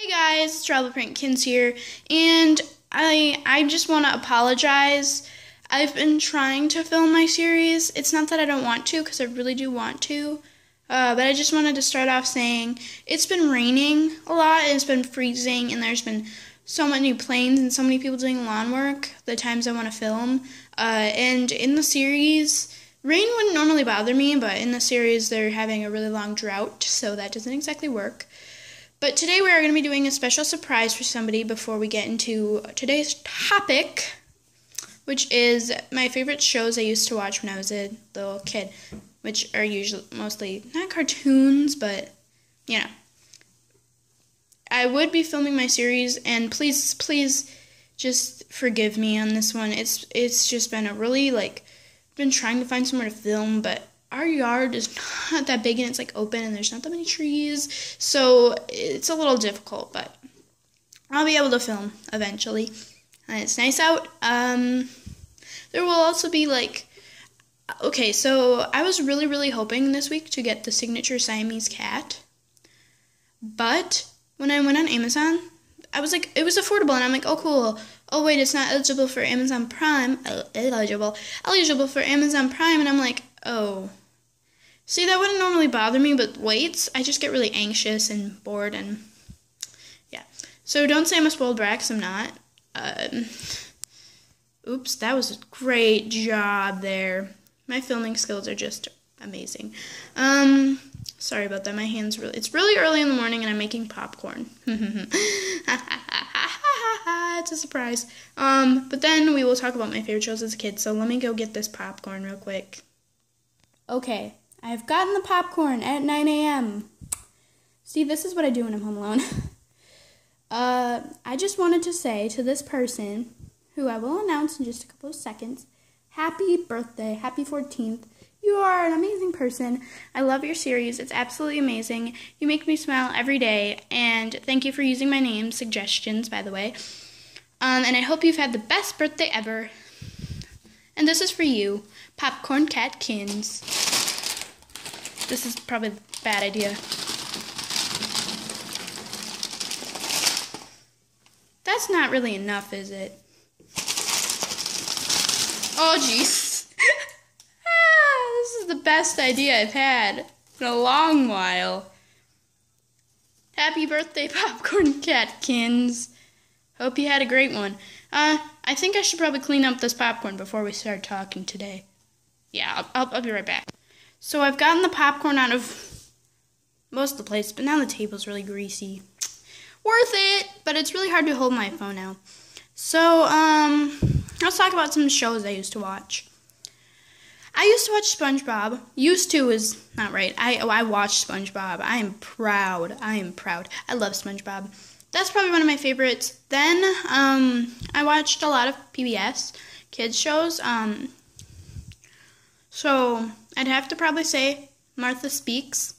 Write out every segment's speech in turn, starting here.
Hey guys, it's Travel Prankkins here, and I just want to apologize. I've been trying to film my series. It's not that I don't want to, because I really do want to, but I just wanted to start off saying it's been raining a lot, and it's been freezing, and there's been so many planes and so many people doing lawn work the times I want to film, and in the series, rain wouldn't normally bother me, but in the series they're having a really long drought, so that doesn't exactly work. But today we are going to be doing a special surprise for somebody before we get into today's topic, which is my favorite shows I used to watch when I was a little kid, which are usually mostly not cartoons, but, you know. I would be filming my series, and please just forgive me on this one. It's just been a really, been trying to find somewhere to film, but our yard is not that big, and it's open, and there's not that many trees, so it's a little difficult, but I'll be able to film eventually, and it's nice out. There will also be okay, so I was really hoping this week to get the signature Siamese cat, but when I went on Amazon, I was it was affordable, and I'm oh cool. Oh wait, it's not eligible for Amazon Prime. Eligible for Amazon Prime, and I'm oh. See, that wouldn't normally bother me, but wait, I just get really anxious and bored, and yeah. So don't say I'm a spoiled brat, 'cause I'm not. Oops, that was a great job there. My filming skills are just amazing. Sorry about that. My hands it's really early in the morning, and I'm making popcorn. It's a surprise. But then we will talk about my favorite shows as a kid, so let me go get this popcorn real quick. Okay, I've gotten the popcorn at 9 a.m. See, this is what I do when I'm home alone. I just wanted to say to this person, who I will announce in just a couple of seconds, happy birthday, happy 14th. You are an amazing person. I love your series. It's absolutely amazing. You make me smile every day, and thank you for using my name, suggestions, by the way. And I hope you've had the best birthday ever. And this is for you, Popcorn Catkins. This is probably a bad idea. That's not really enough, is it? Oh, jeez. This is the best idea I've had in a long while. Happy birthday, Popcorn Catkins. Hope you had a great one. I think I should probably clean up this popcorn before we start talking today. Yeah, I'll be right back. So I've gotten the popcorn out of most of the plates, but now the table's really greasy. Worth it, but it's really hard to hold my phone now. So, let's talk about some shows I used to watch. I used to watch SpongeBob. Used to is not right. I watched SpongeBob. I am proud. I love SpongeBob. That's probably one of my favorites. Then, I watched a lot of PBS kids shows. So I'd have to probably say Martha Speaks,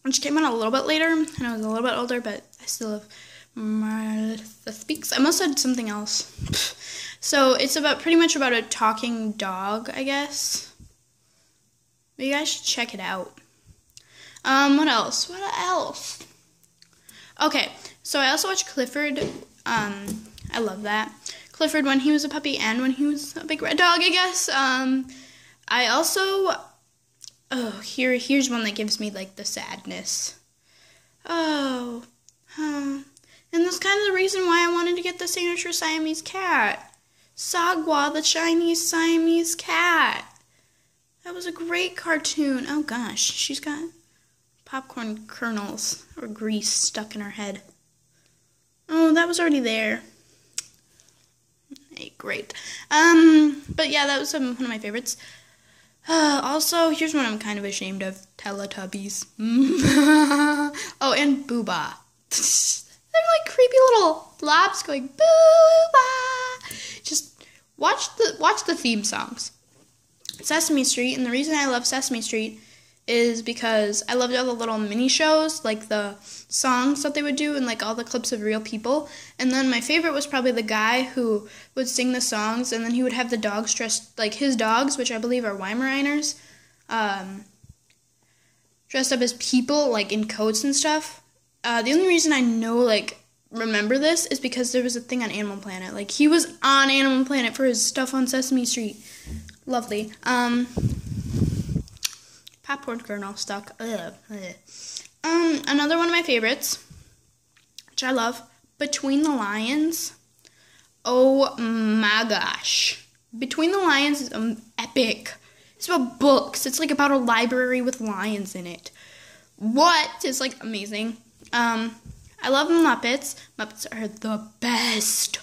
which came out a little bit later, and I was a little bit older, but I still have Martha Speaks. I must have said something else. So it's pretty much about a talking dog, I guess. But you guys should check it out. What else? Okay, so I also watched Clifford. I love that. Clifford when he was a puppy and when he was a big red dog, I guess. I also, here's one that gives me, the sadness. And that's kind of the reason why I wanted to get the signature Siamese cat. Sagwa, the Chinese Siamese cat. That was a great cartoon. Oh, gosh, she's got popcorn kernels or grease stuck in her head. Oh, that was already there. Hey, great. But yeah, that was one of my favorites. Also, here's one I'm kind of ashamed of. Teletubbies. Oh, and Booba. They're creepy little blobs going Booba. Just watch the theme songs. Sesame Street, and the reason I love Sesame Street is because I loved all the little mini shows, the songs that they would do, and all the clips of real people. And then my favorite was probably the guy who would sing the songs, and then he would have the dogs dressed his dogs, which I believe are Weimaraners, dressed up as people, in coats and stuff. The only reason I know, like, remember this is because there was a thing on Animal Planet. Like, he was on Animal Planet for his stuff on Sesame Street. Lovely. Popcorn kernel stuck. Ugh. Another one of my favorites, which I love, Between the Lions. Oh my gosh. Between the Lions is epic. It's about books. It's like about a library with lions in it. What? It's like amazing. I love the Muppets. Muppets are the best.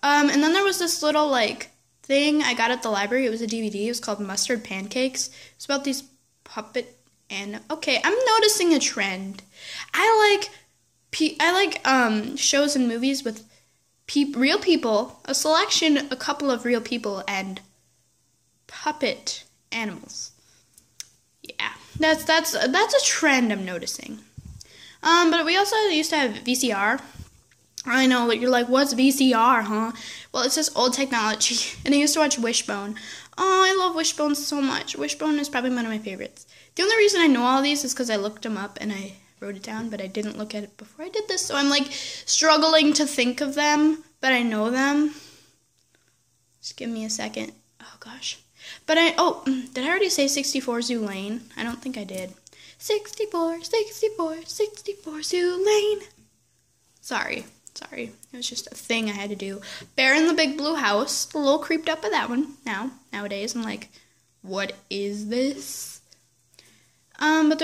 And then there was this little like thing I got at the library. It was a DVD. It was called Mustard Pancakes. It's about these puppet and okay, I'm noticing a trend. I like shows and movies with real people, a couple of real people and puppet animals. Yeah, that's a trend I'm noticing. But we also used to have VCR. I know, you're like, what's VCR, huh? Well, it's this old technology, and I used to watch Wishbone. Oh, I love Wishbone so much. Wishbone is probably one of my favorites. The only reason I know all these is because I looked them up and I wrote it down, but I didn't look at it before I did this, so I'm like struggling to think of them, but I know them. Just give me a second. Oh gosh. But did I already say 64 Zoo Lane? I don't think I did. 64, 64, 64 Zoo Lane. Sorry. It was just a thing I had to do. Bear in the Big Blue House. A little creeped up by that one nowadays. I'm like, what is this? But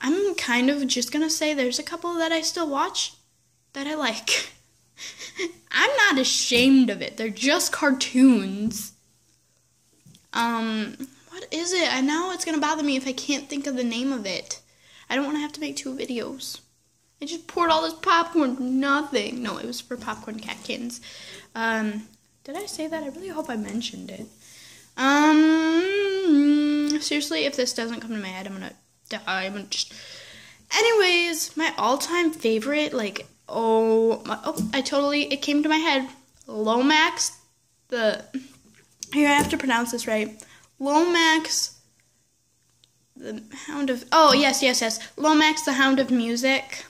I'm kind of just gonna say there's a couple that I still watch that I like. I'm not ashamed of it. They're just cartoons. What is it? I know it's gonna bother me if I can't think of the name of it. I don't want to have to make 2 videos. I just poured all this popcorn for nothing. No, it was for Popcorn Catkins. Did I say that? I really hope I mentioned it. Seriously, if this doesn't come to my head, I'm gonna die. Anyways, my all-time favorite, like, it came to my head. Lomax, here, I have to pronounce this right. Lomax, the Hound of, yes. Lomax, the Hound of Music.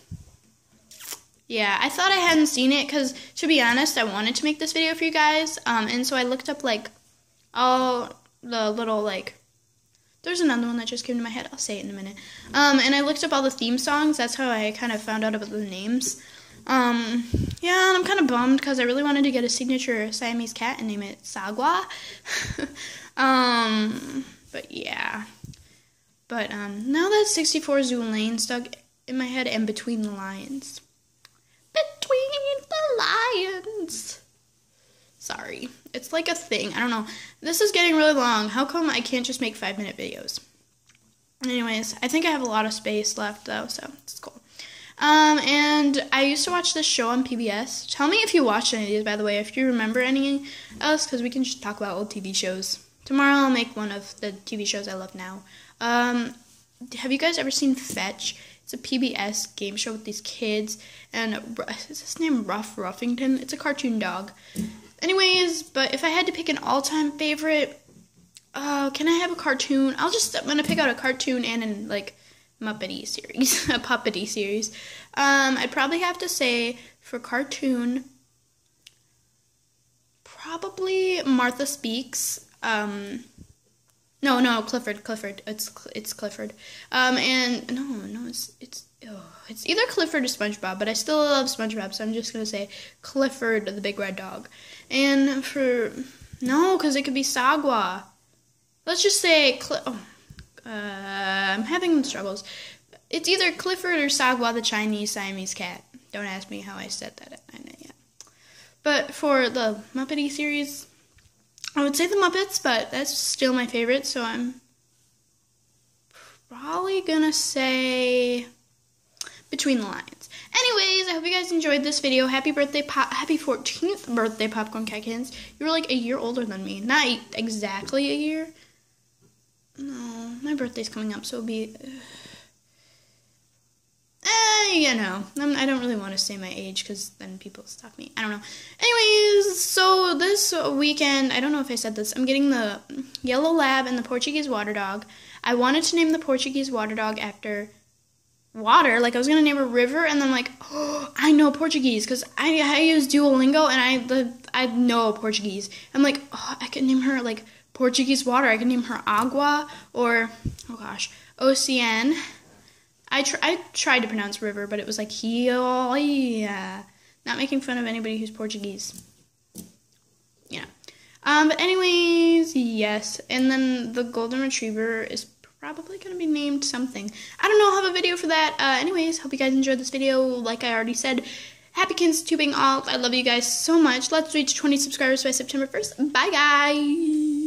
Yeah, I thought I hadn't seen it because, to be honest, I wanted to make this video for you guys. And so I looked up, like, all the little, like, there's another one that just came to my head. I'll say it in a minute. And I looked up all the theme songs. That's how I kind of found out about the names. Yeah, and I'm kind of bummed because I really wanted to get a signature Siamese cat and name it Sagwa. But yeah. But now that 64 Zoo Lane stuck in my head and Between the Lions. Between the Lions. Sorry. It's like a thing. I don't know. This is getting really long. How come I can't just make 5-minute videos? Anyways, I think I have a lot of space left though, so it's cool. And I used to watch this show on PBS. Tell me if you watched any of these, by the way, if you remember any else, because we can just talk about old TV shows. Tomorrow I'll make one of the TV shows I love now. Have you guys ever seen Fetch? It's a PBS game show with these kids, and is his name Ruff Ruffington? It's a cartoon dog. Anyways, but if I had to pick an all-time favorite, can I have a cartoon? I'm going to pick out a cartoon and an, like, Muppety series, a puppety series. I'd probably have to say, for cartoon, probably Martha Speaks. No, Clifford. It's Clifford. And no, it's either Clifford or SpongeBob, but I still love SpongeBob, so I'm just gonna say Clifford the Big Red Dog. And because it could be Sagwa. Let's just say I'm having struggles. It's either Clifford or Sagwa the Chinese Siamese cat. Don't ask me how I said that yet. But for the Muppety series, I would say the Muppets, but that's still my favorite, so I'm probably gonna say Between the Lions. Anyways, I hope you guys enjoyed this video. Happy 14th birthday, Popcorn Catkins. You were like a year older than me. Not exactly a year. No, my birthday's coming up, so it'll be... I don't really want to say my age because then people stop me. I don't know. Anyways, so this weekend, I don't know if I said this, I'm getting the Yellow Lab and the Portuguese Water Dog. I wanted to name the Portuguese Water Dog after water. Like, I was going to name her River, and then, like, oh, I know Portuguese, because I use Duolingo, and I know Portuguese. I'm like, oh, I could name her, like, Portuguese water. I could name her Agua, or, oh gosh, Ocean. I tried to pronounce river, but it was like, yeah. Not making fun of anybody who's Portuguese. You know. But anyways, yes. And then the golden retriever is probably going to be named something. I don't know. I'll have a video for that. Anyways, hope you guys enjoyed this video. Like I already said, happy KinsTubing all. I love you guys so much. Let's reach 20 subscribers by September 1st. Bye, guys.